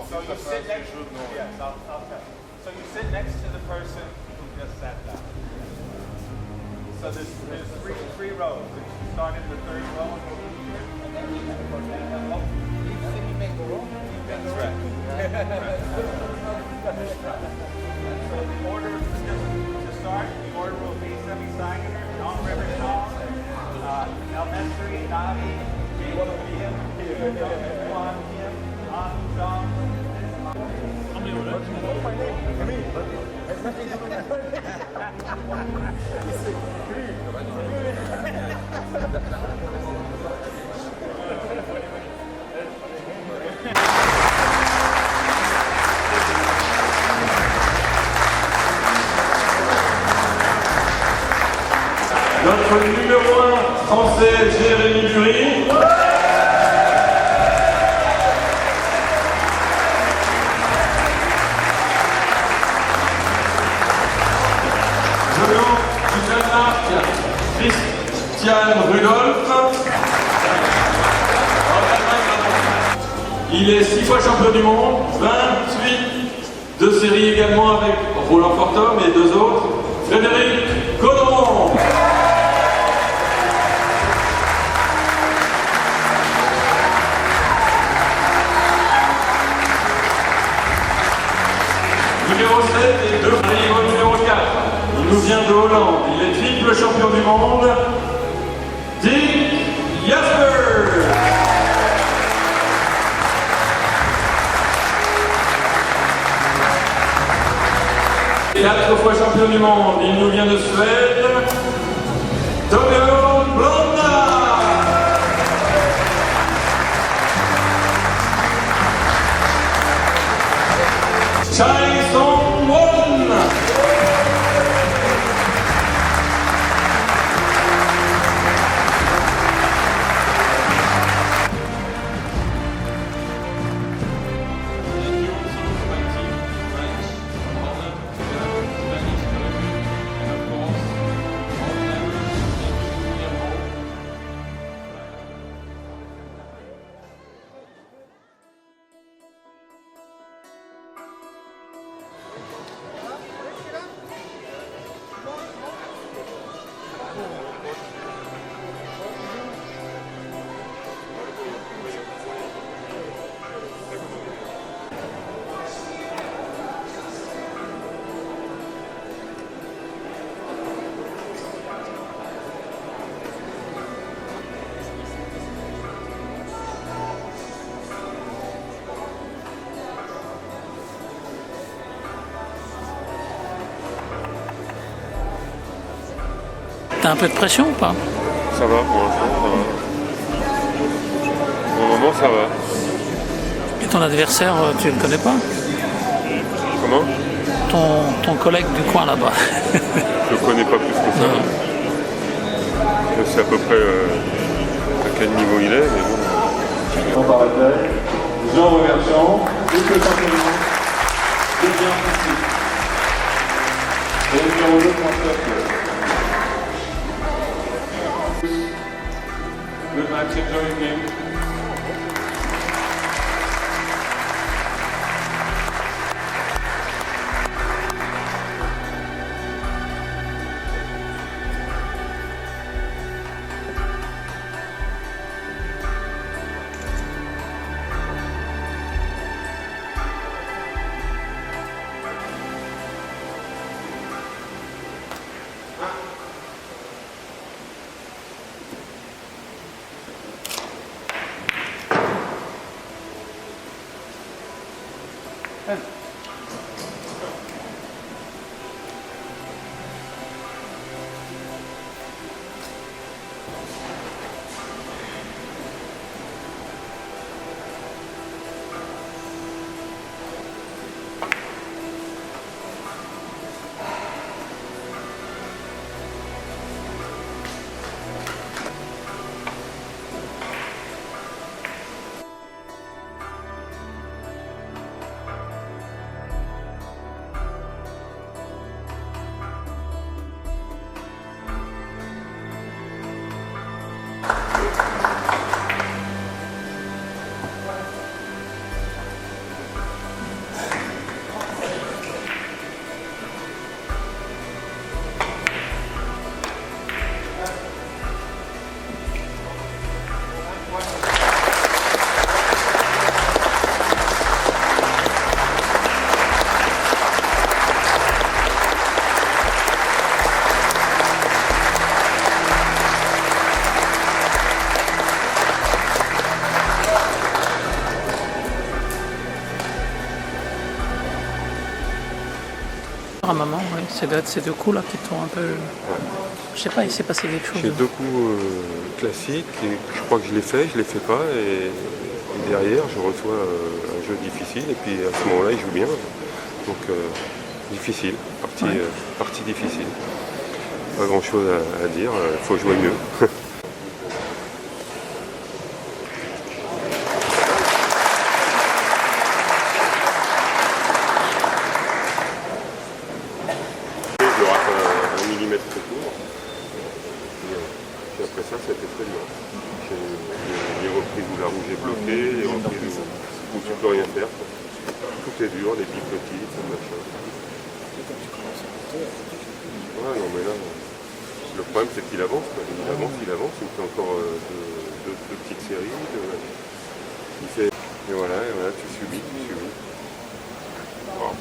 So you sit next. Yes, I'll tell. So you sit next to the person who just sat down. So there's three rows. You start in the third row and go through here. And then you have to go down. That's right. So the order to start, the order will be semi-singular, non-river song, elementary, Navi, Juan, John. Notre numéro 1 français, Jérémy Bury. Venant du Danemark, Christian Rudolph. Il est 6 fois champion du monde, 28 de série également avec Roland Fortum et 2 autres. Frédéric Caudron. Numéro 7 et 2 arrivent numéro 4. Il nous vient de Hollande. Il est triple champion du monde. Dick Jasper. Et 4 fois champion du monde. Il nous vient de Suède. Torbjörn Blanda. Chai Song-won. T'as un peu de pression ou pas? Ça va pour l'instant, ça va. Pour le moment, ça va. Et ton adversaire, tu le connais pas? Comment? Ton collègue du coin là-bas. Je le connais pas plus que ça. Non. Je sais à peu près à quel niveau il est, mais bon. Par la tête, Jean Remerchant, double champion du monde, deuxième ici. Et le numéro 2, François Pierre. Good match, enjoying game. à un moment, oui. Ça doit être ces deux coups là qui t'ont un peu. Je sais pas, il s'est passé quelque chose. J'ai deux coups classiques et je crois que je les fais pas et derrière je reçois un jeu difficile et puis à ce moment-là il joue bien. Donc difficile, partie difficile. Pas grand chose à dire, il faut jouer mieux. Je rate un millimètre très court. Et après ça, c'était très dur. J'ai les reprises où la rouge est bloquée, les reprises où tu peux rien faire. Tout est dur, les billes petites, machin. Ouais, non mais là, le problème c'est qu'il avance. Quoi. Il avance, il fait encore deux petites séries. Il fait... Et voilà, tu subis. Wow.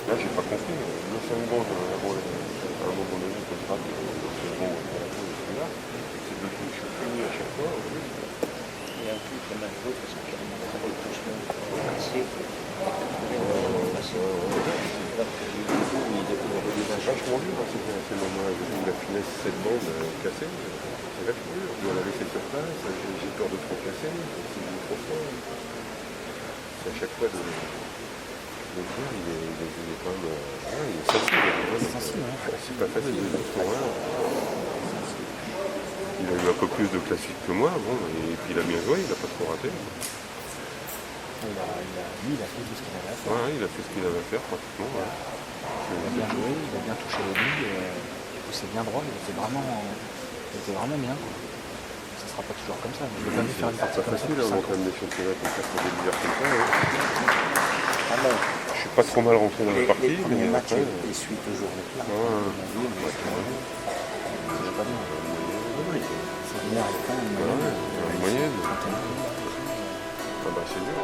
Là, j'ai pas compris. Le second, à un moment donné, comme ça, le second, celui-là, c'est deux touches finies à chaque fois. Et un coup, comme un autre, parce que j'ai un peu de touche cassé. Vachement dur, c'est le moment où la finesse, cette bande cassée. C'est vachement dur. Je dois la laisser sur place, j'ai peur de trop casser, c'est trop fort. C'est à chaque fois de... Le jeu, il est quand même... il est sensible. C'est pas facile de jouer pour rien. Il a eu un peu plus de classique que moi, bon, et puis il a bien joué, il a pas trop raté. Lui, il a fait tout ce qu'il avait à faire. Ouais, il a fait ce qu'il avait à faire pratiquement. Ouais. Il a bien joué, il a bien touché les billes, il poussait bien droit, il était vraiment bien. Quoi. Ça sera pas toujours comme ça, mais il a jamais faire une partie C'est pas comme ça. facile avant quand même des championnats comme ça, pour des leaders comme ça. Ah non. Je suis pas trop mal rentré dans la partie, Les premiers mais matchs, après... il suit toujours le plat. C'est pas bien. C'est une heure et quand même. Une moyenne. Ah bah c'est dur.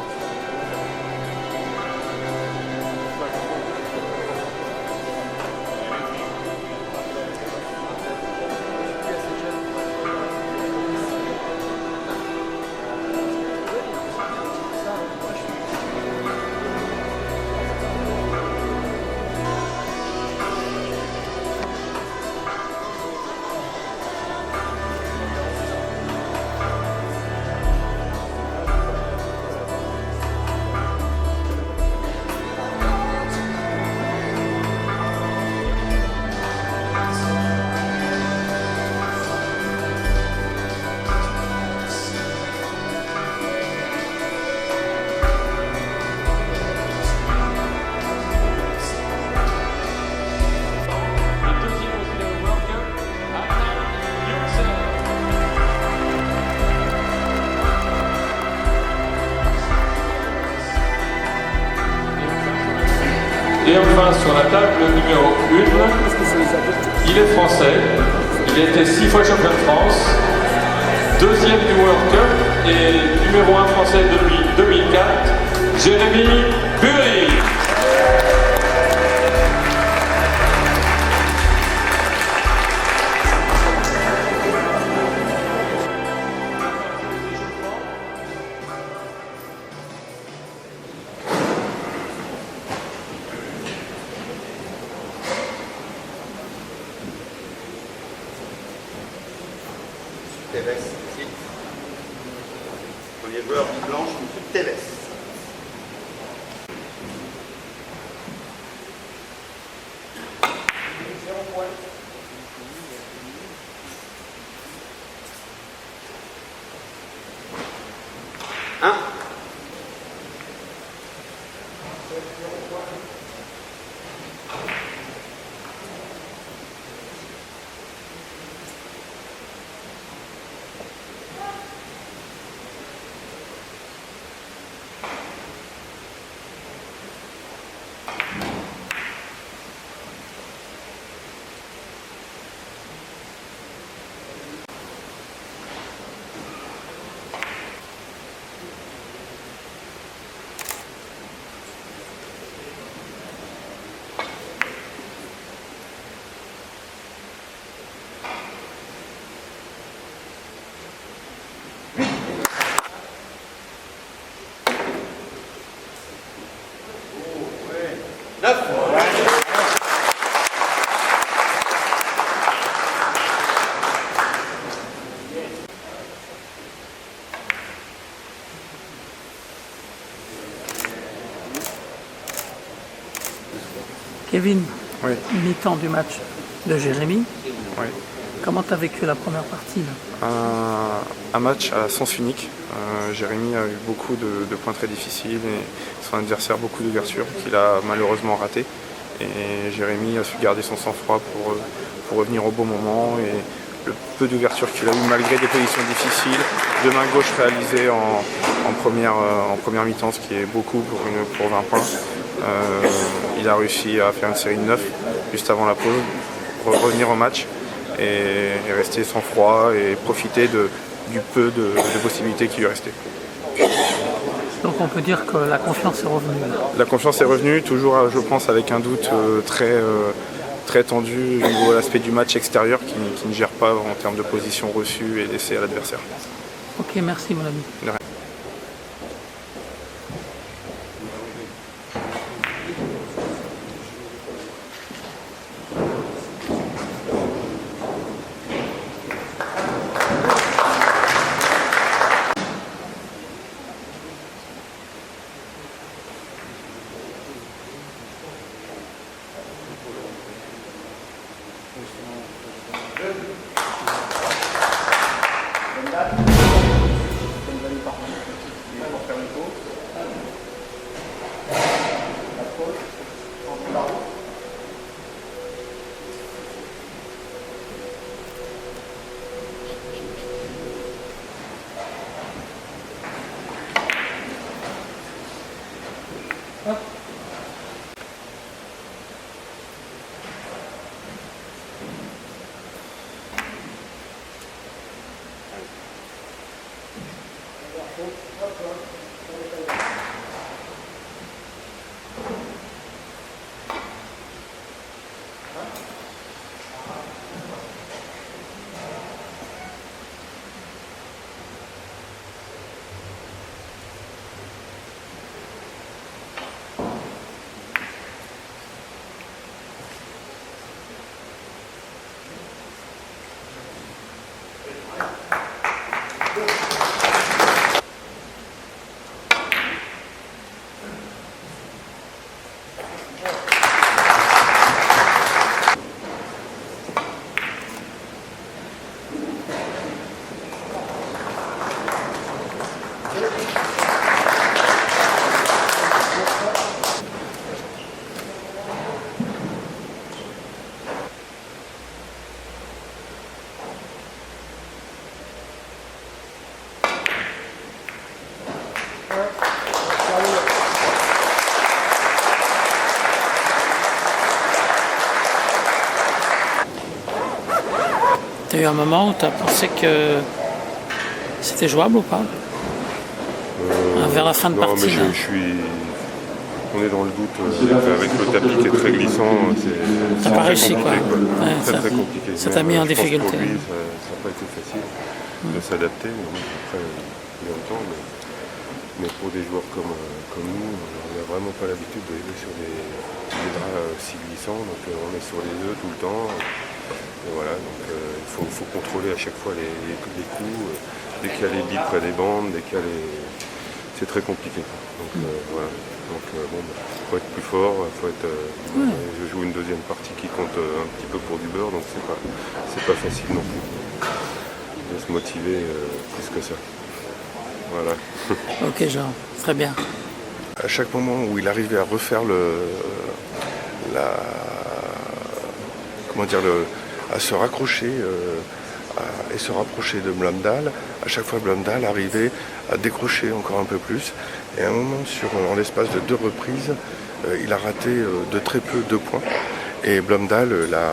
Et enfin, sur la table numéro 1, il est français. Il a été 6 fois champion de France, 2e du World Cup et numéro 1 français depuis 2004, Jérémy Bury. Tevez, si. Premier joueur blanche, M. Tevez. Kevin, Oui, mi-temps du match de Jérémy. oui. Comment tu as vécu la première partie là? Un match à sens unique. Jérémy a eu beaucoup de points très difficiles et son adversaire beaucoup d'ouvertures qu'il a malheureusement raté. Et Jérémy a su garder son sang-froid pour revenir au bon moment. Et le peu d'ouverture qu'il a eu malgré des positions difficiles, de main gauche réalisée en première mi-temps, ce qui est beaucoup pour 20 points. Il a réussi à faire une série de 9 juste avant la pause, revenir au match et rester sans froid et profiter du peu de possibilités qui lui restaient. Donc on peut dire que la confiance est revenue. La confiance est revenue, toujours je pense avec un doute très tendu au niveau de l'aspect du match extérieur qui ne gère pas en termes de position reçue et d'essai à l'adversaire. Ok, merci mon ami. De rien. Tu as eu un moment où tu as pensé que c'était jouable ou pas? Vers la fin de Non, partie. mais là. on est dans le doute avec le tapis qui est très glissant. T'as pas réussi, compliqué, quoi. Ouais, très, ça- très compliqué. ça t'a mis en je pense difficulté. Pour lui, ça n'a pas été facile de s'adapter. Mais bon, après, il est en temps. Mais pour des joueurs comme nous, on n'a vraiment pas l'habitude de jouer sur des draps si glissants. Donc on est sur les œufs tout le temps. Et voilà, donc il faut contrôler à chaque fois les coups. Dès qu'il y a les billes près des bandes, dès qu'il y a les... C'est très compliqué. Donc voilà. Donc faut être plus fort, faut être. Je joue une deuxième partie qui compte un petit peu pour du beurre, donc c'est pas facile non plus de se motiver plus que ça. Voilà. Ok, Jean, très bien. À chaque moment où il arrivait à refaire à se raccrocher et se rapprocher de Blomdahl, à chaque fois Blomdahl arrivait à décrocher encore un peu plus. Et à un moment, en l'espace de 2 reprises, il a raté de très peu 2 points. Et Blomdahl l'a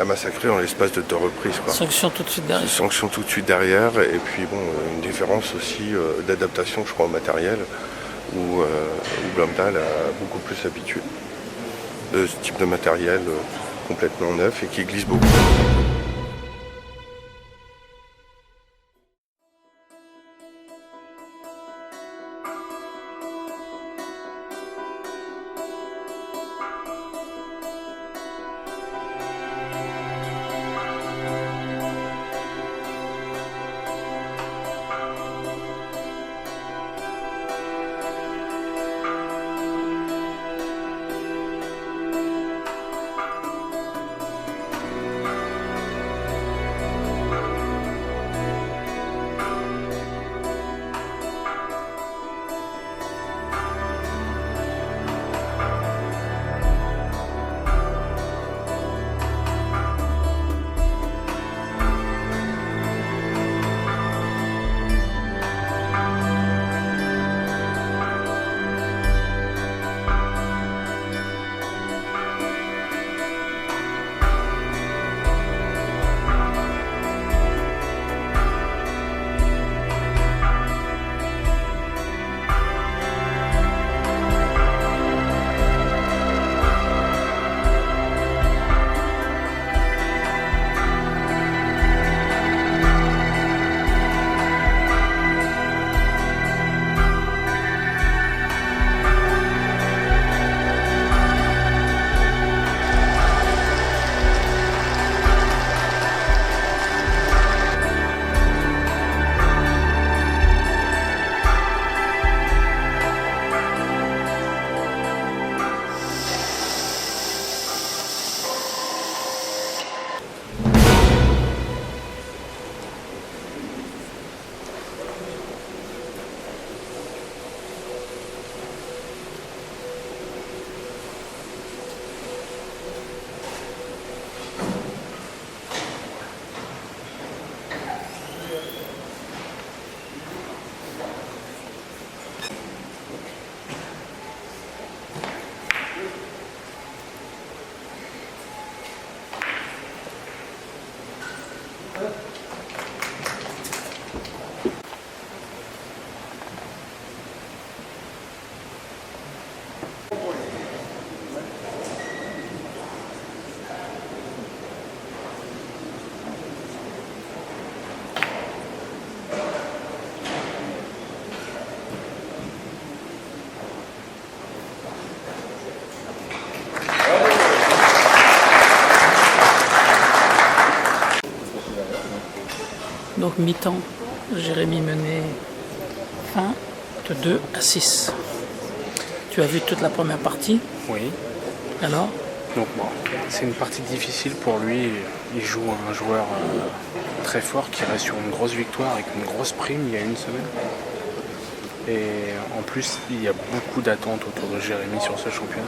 massacré en l'espace de 2 reprises, quoi. Sanction tout de suite derrière. Sanction tout de suite derrière, et puis bon, une différence aussi d'adaptation, je crois, au matériel, où Blomdahl a beaucoup plus habitué de ce type de matériel complètement neuf et qui glisse beaucoup. Donc mi-temps, Jérémy menait 1 de 2-6. Tu as vu toute la première partie, Oui. alors Donc bon, c'est une partie difficile pour lui. Il joue un joueur très fort qui reste sur une grosse victoire avec une grosse prime il y a une semaine. Et en plus, il y a beaucoup d'attentes autour de Jérémy sur ce championnat.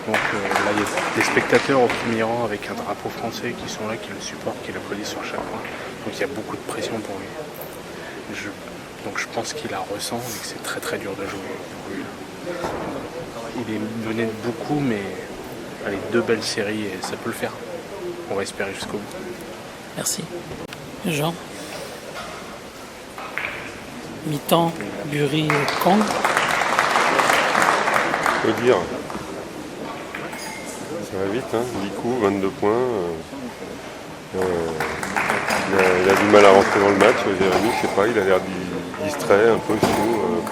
Donc là, il y a des spectateurs au premier rang avec un drapeau français qui sont là, qui le supportent, qui l'applaudissent sur chaque coin. Donc il y a beaucoup de pression pour lui. Donc je pense qu'il la ressent et que c'est très très dur de jouer pour lui. Il est mené de beaucoup, mais allez, 2 belles séries et ça peut le faire. On va espérer jusqu'au bout. merci. Jean. Mi-temps, Bury, Kong. Faut dire. Ça va vite, hein. 10 coups, 22 points. Il a du mal à rentrer dans le match, Jérémy, je sais pas, il a l'air distrait, un peu fou,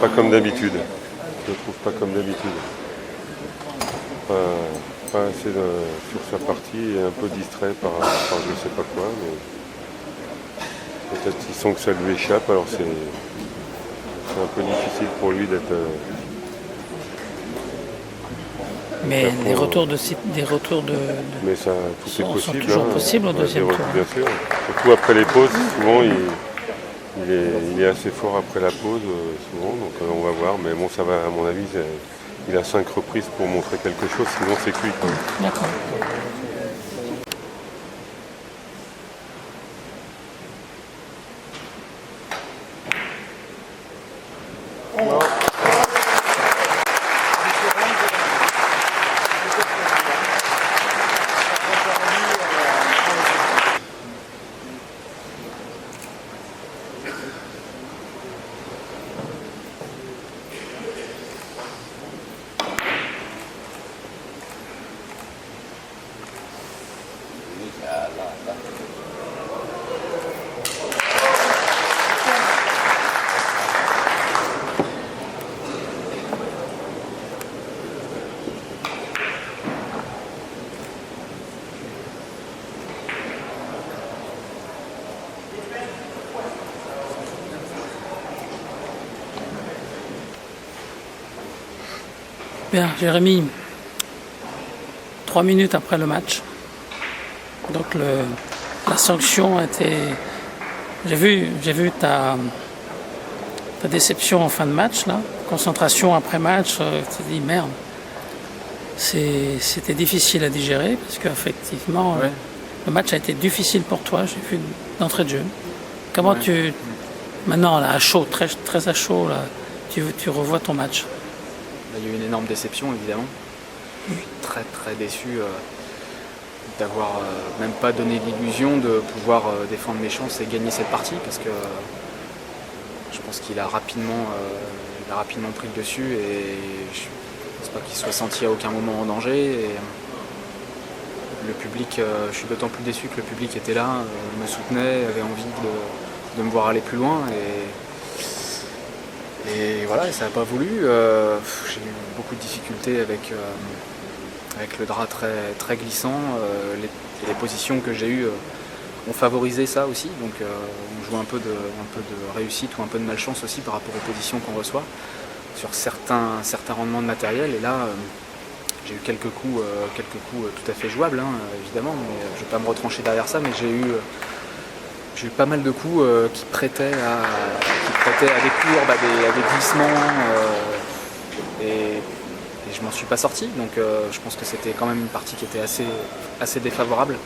pas comme d'habitude. Je le trouve pas comme d'habitude. Pas assez sur sa partie et un peu distrait par je sais pas quoi, mais peut-être qu'il sent que ça lui échappe, alors c'est un peu difficile pour lui d'être. Mais des retours de Mais ça, tout est sont possible. toujours possibles au deuxième tour. Bien sûr. Surtout après les pauses, souvent il est assez fort après la pause, souvent, donc on va voir. Mais bon, ça va, à mon avis, il a 5 reprises pour montrer quelque chose, sinon c'est cuit. D'accord. Bien, Jérémy, 3 minutes après le match. Donc la sanction était. J'ai vu ta déception en fin de match, là. Concentration après match, tu te dis merde. C'était difficile à digérer parce qu'effectivement, Ouais. le match a été difficile pour toi, j'ai vu d'entrée de jeu. Comment maintenant là, à chaud, très, très à chaud, là, tu revois ton match? Il y a eu une énorme déception, évidemment. Je suis très très déçu d'avoir même pas donné l'illusion de pouvoir défendre mes chances et gagner cette partie, parce que je pense qu'il a rapidement pris le dessus et je pense pas qu'il soit senti à aucun moment en danger. Et le public, je suis d'autant plus déçu que le public était là, me soutenait, avait envie de me voir aller plus loin. Et voilà, ça n'a pas voulu. J'ai eu beaucoup de difficultés avec le drap très, très glissant. Les positions que j'ai eues ont favorisé ça aussi. Donc on joue un peu de réussite ou un peu de malchance aussi par rapport aux positions qu'on reçoit sur certains rendements de matériel. Et là, j'ai eu quelques coups tout à fait jouables, hein, évidemment. Mais je ne vais pas me retrancher derrière ça, mais j'ai eu pas mal de coups qui prêtaient à des courbes, à des glissements, et je m'en suis pas sorti. Donc je pense que c'était quand même une partie qui était assez défavorable.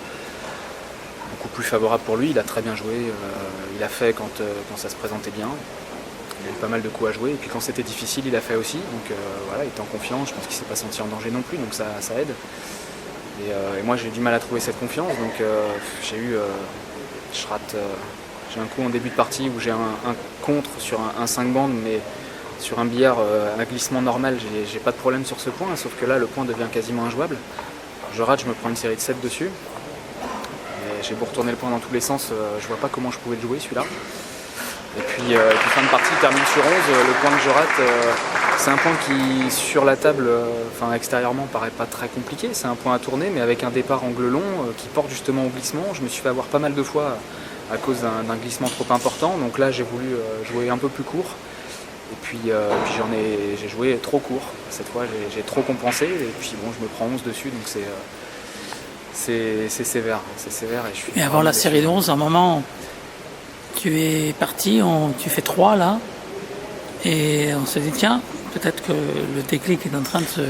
Beaucoup plus favorable pour lui, il a très bien joué, il a fait quand ça se présentait bien. Il a eu pas mal de coups à jouer, et puis quand c'était difficile, il a fait aussi. Donc voilà, il était en confiance, je pense qu'il ne s'est pas senti en danger non plus, donc ça aide. Et moi j'ai du mal à trouver cette confiance, donc j'ai un coup en début de partie où j'ai un contre sur un 5 bandes, mais sur un billard un glissement normal, j'ai pas de problème sur ce point, sauf que là le point devient quasiment injouable. Je rate, je me prends une série de 7 dessus. Et j'ai beau retourner le point dans tous les sens, je vois pas comment je pouvais le jouer celui-là. Et puis fin de partie, termine sur 11, le point que je rate, c'est un point qui sur la table, extérieurement paraît pas très compliqué, c'est un point à tourner, mais avec un départ angle long qui porte justement au glissement. Je me suis fait avoir pas mal de fois à cause d'un glissement trop important, donc là j'ai voulu jouer un peu plus court. Et puis j'ai joué trop court. Cette fois, j'ai trop compensé. Et puis bon, je me prends 11 dessus, donc c'est sévère. C'est sévère. Et avant la série de 11, à un moment, tu es parti, tu fais 3 là. Et on se dit, tiens, peut-être que le déclic est en train de se...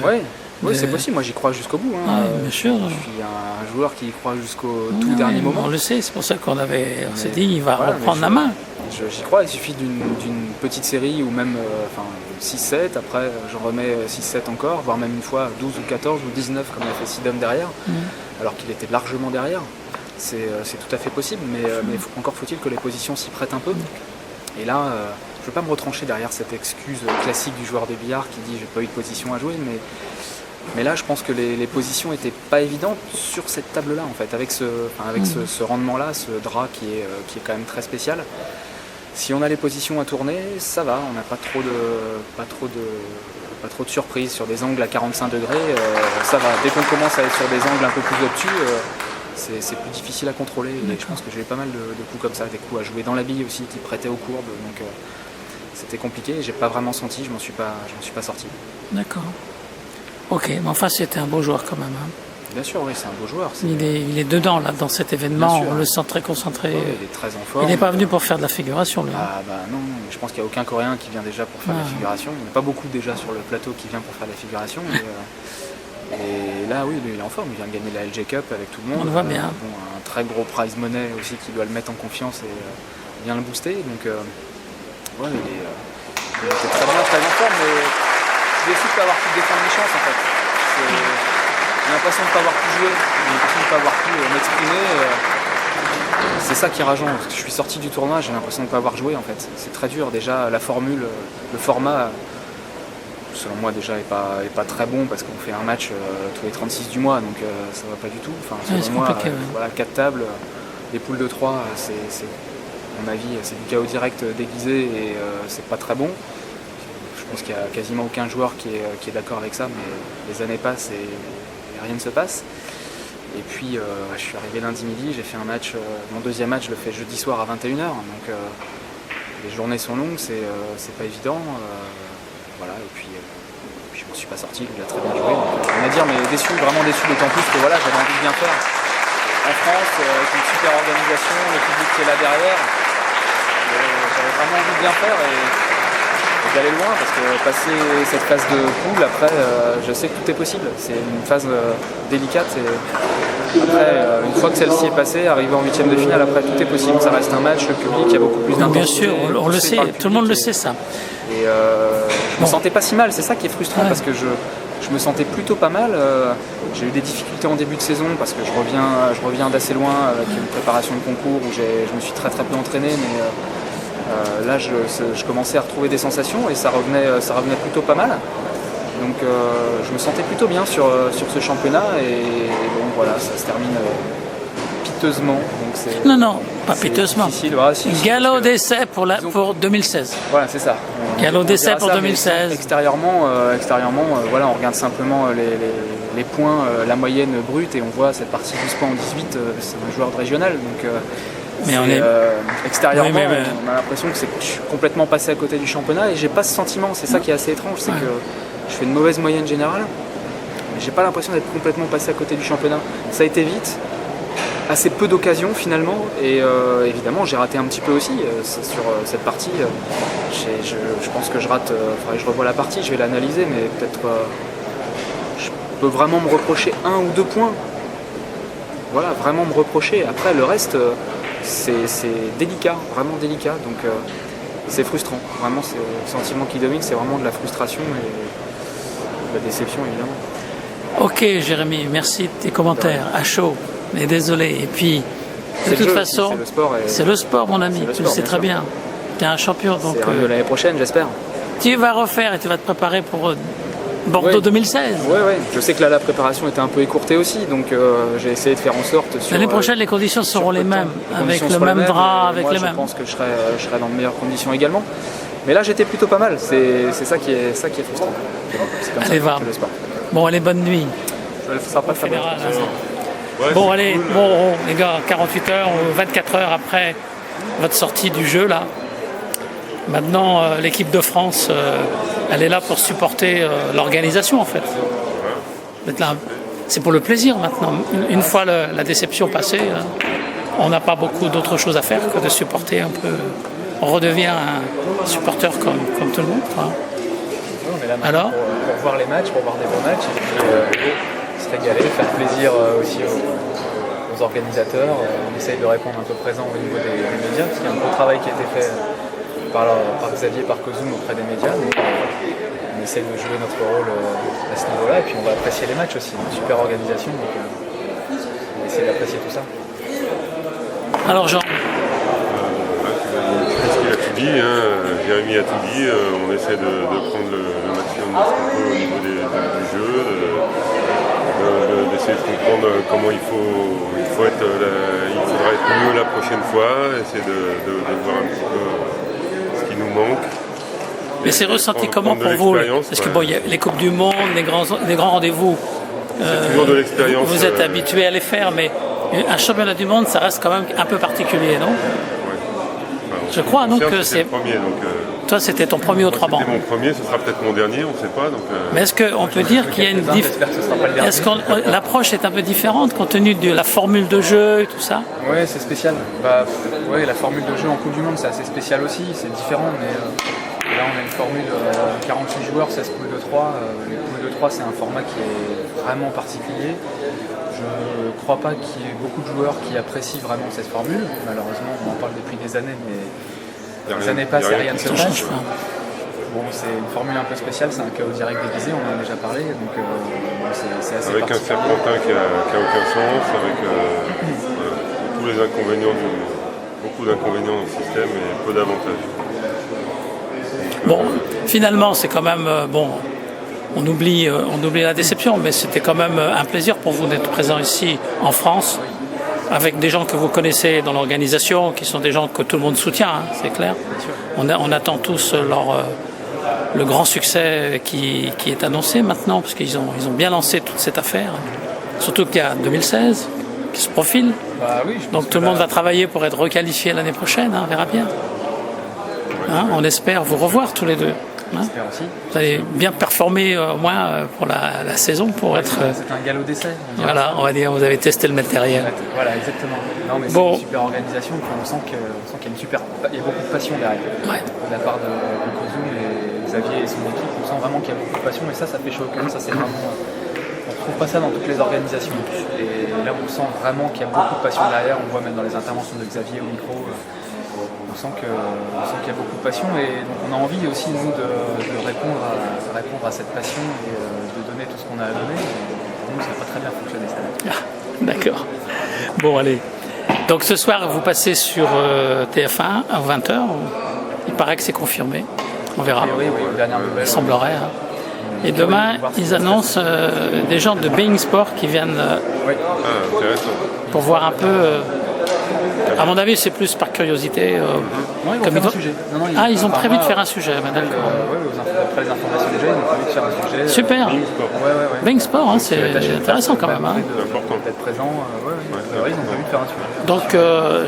Oui, c'est possible. Moi, j'y crois jusqu'au bout. Bien sûr. Je suis un joueur qui y croit jusqu'au tout dernier moment. On le sait, c'est pour ça qu'on s'est dit, il va reprendre la main. J'y crois, il suffit d'une petite série ou même 6-7, après j'en remets 6-7 encore, voire même une fois 12 ou 14 ou 19 comme il a fait Sidom derrière, alors qu'il était largement derrière. C'est tout à fait possible, mais encore faut-il que les positions s'y prêtent un peu. Et là, je ne veux pas me retrancher derrière cette excuse classique du joueur de billard qui dit j'ai pas eu de position à jouer, mais là je pense que les positions n'étaient pas évidentes sur cette table-là en fait, avec ce rendement-là, ce drap qui est quand même très spécial. Si on a les positions à tourner, ça va, on n'a pas trop de surprises sur des angles à 45 degrés, ça va. Dès qu'on commence à être sur des angles un peu plus obtus, c'est plus difficile à contrôler. Et je pense que j'ai eu pas mal de coups comme ça, des coups à jouer dans la bille aussi qui prêtaient aux courbes, donc c'était compliqué. J'ai pas vraiment senti, je m'en suis pas sorti. D'accord. Ok, mais enfin c'était un beau joueur quand même. Hein. Bien sûr, oui, c'est un beau joueur. Il est dedans là, dans cet événement, on le sent très concentré. Ouais, il est très en forme. Il n'est pas venu pour faire de la figuration, lui. Ah bah non, je pense qu'il n'y a aucun Coréen qui vient déjà pour faire de la figuration. Il n'y en a pas beaucoup déjà sur le plateau qui vient pour faire de la figuration. Et là, oui, lui, il est en forme. Il vient de gagner la LG Cup avec tout le monde. On le voit bien. Un très gros prize money aussi qui doit le mettre en confiance et bien le booster. Donc, ouais, il était très bien en forme, mais je décide de pas avoir pu défendre mes chances en fait. J'ai l'impression de ne pas avoir pu jouer, j'ai l'impression de ne pas avoir pu m'exprimer. C'est ça qui est rageant. Je suis sorti du tournoi, j'ai l'impression de ne pas avoir joué en fait. C'est très dur. Déjà, la formule, le format, selon moi déjà est pas très bon parce qu'on fait un match tous les 36 du mois, donc ça va pas du tout. Enfin, selon moi, voilà, 4 tables, les poules de 3, c'est à mon avis, c'est du chaos direct déguisé et c'est pas très bon. Je pense qu'il n'y a quasiment aucun joueur qui est d'accord avec ça, mais les années passent et rien ne se passe. Et puis je suis arrivé lundi midi, j'ai fait un match, mon deuxième match je le fais jeudi soir à 21h, donc les journées sont longues, c'est pas évident. Voilà, et puis je ne me suis pas sorti, il a très bien joué. Donc, on va dire, mais déçu, vraiment déçu, d'autant plus que voilà, j'avais envie de bien faire en France, avec une super organisation, le public qui est là derrière. J'avais vraiment envie de bien faire et d'aller loin, parce que passer cette phase de poule, après, je sais que tout est possible. C'est une phase délicate. Et après, une fois que celle-ci est passée, arriver en huitième de finale, après tout est possible. Ça reste un match, le public, il y a beaucoup plus d'intensité. Bien sûr, on le sait, tout le monde le sait ça. Et je me sentais pas si mal, c'est ça qui est frustrant, parce que je me sentais plutôt pas mal. J'ai eu des difficultés en début de saison parce que je reviens d'assez loin avec une préparation de concours où je me suis très peu entraîné, mais là je commençais à retrouver des sensations et ça revenait plutôt pas mal. Donc je me sentais plutôt bien sur ce championnat et bon voilà, ça se termine piteusement. Donc non, pas piteusement. Voilà, Galop d'essai pour 2016. Voilà, c'est ça. Galop d'essai pour 2016. Extérieurement, voilà, on regarde simplement les points, la moyenne brute et on voit cette partie 12 points en 18, c'est un joueur de régional. Donc, extérieurement, oui, on a l'impression que je suis complètement passé à côté du championnat et j'ai pas ce sentiment. C'est ça qui est assez étrange, c'est que je fais une mauvaise moyenne générale, mais j'ai pas l'impression d'être complètement passé à côté du championnat. Ça a été vite. Assez peu d'occasions finalement et évidemment j'ai raté un petit peu aussi sur cette partie. Je pense que je rate, je revois la partie, je vais l'analyser, mais peut-être je peux vraiment me reprocher 1 ou 2 points. Voilà, vraiment me reprocher. Après le reste c'est délicat, vraiment délicat, donc c'est frustrant. Vraiment c'est le sentiment qui domine, c'est vraiment de la frustration et de la déception évidemment. Ok, Jérémy, merci de tes commentaires. À chaud, mais désolé. Et puis, de toute façon, c'est le sport. c'est le sport, mon ami. C'est le Tu le sport, sais bien très sûr. bien. Tu es un champion, donc C'est de l'année prochaine, j'espère. tu vas refaire et tu vas te préparer pour Bordeaux Ouais. 2016. Ouais. Je sais que là, la préparation était un peu écourtée aussi, donc j'ai essayé de faire en sorte. Sur, L'année prochaine, les conditions seront les mêmes, avec le seront même drap, et avec moi, les je mêmes. pense que je serai dans de meilleures conditions également. Mais là, j'étais plutôt pas mal. C'est ça qui est frustrant. C'est comme Allez, ça va. que le sport. Bon, allez, bonne nuit. Ça sera pas très bon. Fédéral, hein. Ouais, Bon, c'est allez, cool. bon, les gars, 48 heures ou 24 heures après votre sortie du jeu, là. Maintenant, l'équipe de France, elle est là pour supporter l'organisation, en fait. D'être là. C'est pour le plaisir, maintenant. Une fois la déception passée, on n'a pas beaucoup d'autres choses à faire que de supporter un peu. On redevient un supporter comme tout le monde, quoi. On est là maintenant Alors pour voir les matchs, pour voir des bons matchs, et puis se régaler, faire plaisir aussi aux organisateurs. On essaye de répondre un peu présent au niveau des médias, parce qu'il y a un gros travail qui a été fait par Xavier, par Kozum auprès des médias. Donc, on essaye de jouer notre rôle à ce niveau-là, et puis on va apprécier les matchs aussi. Une super organisation, donc on va essayer d'apprécier tout ça. Alors, Jean, Je pense qu'il a tout dit, hein. Jérémy a tout dit. On essaie de prendre le maximum de ce qu'on peut au niveau du jeu, d'essayer de comprendre comment il faudra être mieux la prochaine fois, essayer de voir un petit peu ce qui nous manque. mais c'est ressenti Prendre comment de pour vous? l'expérience, Parce que ouais. bon, il y a les Coupes du Monde, les grands rendez-vous. C'est toujours de l'expérience. Vous êtes habitué à les faire, mais un championnat du monde, ça reste quand même un peu particulier, non? Je crois, donc, C'était c'est- le premier, donc, Toi, c'était ton premier aux trois bancs. c'était mon premier, ce sera peut-être mon dernier, on ne sait pas. Donc, Mais est-ce qu'on peut dire qu'il y a une J'espère que ce sera pas le dernier. Est-ce que l'approche est un peu différente compte tenu de la formule de jeu et tout ça? Ouais, c'est spécial. Ouais, la formule de jeu en Coupe du Monde, c'est assez spécial aussi, c'est différent, mais là on a une formule 48 joueurs, 16 poules de 3. Les poules de 3, c'est un format qui est vraiment particulier. Je ne crois pas qu'il y ait beaucoup de joueurs qui apprécient vraiment cette formule. Malheureusement, on en parle depuis des années, mais les années passent et rien ne se passe. change pas. Bon, c'est une formule un peu spéciale, c'est un chaos direct déguisé, on en a déjà parlé, donc bon, c'est assez avec un particulier. serpentin qui a aucun sens, avec voilà, tous les inconvénients beaucoup d'inconvénients dans le système et peu d'avantages. Bon, finalement, c'est quand même bon. On oublie la déception, mais c'était quand même un plaisir pour vous d'être présent ici en France, avec des gens que vous connaissez dans l'organisation, qui sont des gens que tout le monde soutient, hein, c'est clair. On attend tous le grand succès qui est annoncé maintenant, parce qu'ils ont bien lancé toute cette affaire. Surtout qu'il y a 2016 qui se profile. Bah oui, je pense Donc que tout le monde là- va travailler pour être requalifié l'année prochaine, hein, on verra bien. Hein, on espère vous revoir tous les deux. Hein. J'espère aussi. Vous allez bien performer au moins pour la saison pour être. C'est un galop d'essai. on dirait. Voilà, on va dire, vous avez testé le matériel. Voilà, exactement. Non, mais Bon. c'est une super organisation, puis on sent qu'il y a beaucoup de passion derrière. Ouais. De la part de Kozum et Xavier et son équipe, on sent vraiment qu'il y a beaucoup de passion, et ça fait chaud au cœur. Ça, c'est vraiment. On ne trouve pas ça dans toutes les organisations. Et là, on sent vraiment qu'il y a beaucoup de passion derrière. On voit même dans les interventions de Xavier au micro. On sent qu'il y a beaucoup de passion, et donc on a envie aussi, nous, de répondre à cette passion et de donner tout ce qu'on a à donner. Et pour nous, ça n'a pas très bien fonctionné cette année. Ah, d'accord. Bon, allez. Donc ce soir, vous passez sur TF1 à 20h. Il paraît que c'est confirmé. On verra. Et oui, dernière nouvelle. Il semblerait. Hein. Et demain, ils annoncent des gens de Being Sport qui viennent Oui. Ah, intéressant. pour voir un peu. À mon avis, c'est plus par curiosité. Non, ils vont comme faire ils un ont- sujet. Non, Ah, ils ont prévu de apparemment, faire un sujet. bah, d'accord. après les informations déjà, ils ont prévu de faire un sujet. Super. Ouais. Being Sport, hein, c'est intéressant quand même. Hein. D'être présent. Ils ont prévu de faire un sujet. Donc,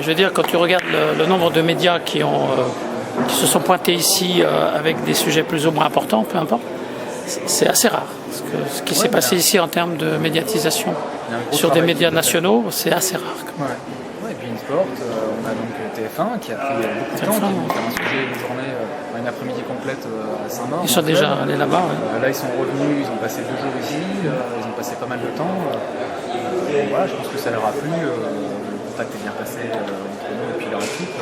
je veux dire, quand tu regardes le nombre de médias qui se sont pointés ici avec des sujets plus ou moins importants, peu importe, c'est assez rare. Parce que ce qui s'est passé ici en termes de médiatisation Il y a un gros sur des travail médias qui est fait. nationaux, c'est assez rare. Et puis Sport, on a donc TF1 qui a pris beaucoup de temps, qui vont faire un sujet une journée, une après-midi complète à Saint-Maur. Ils sont dans le déjà club. allés là-bas. Ouais. Là, ils sont revenus, ils ont passé 2 jours ici, ils ont passé pas mal de temps. Voilà, je pense que ça leur a plu. Le contact est bien passé entre nous et puis leur équipe.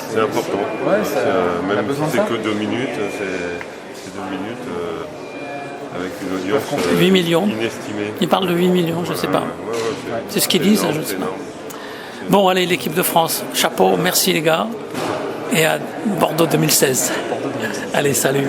C'est important. Ouais, ça- on a même besoin si de c'est ça. que 2 minutes, c'est 2 minutes. avec une audience 8 millions. inestimée. Ils parlent de 8 millions, je ne sais pas. C'est ce qu'ils disent, je ne sais pas. Bon, allez, l'équipe de France, chapeau, merci les gars. Et à Bordeaux 2016. Allez, salut.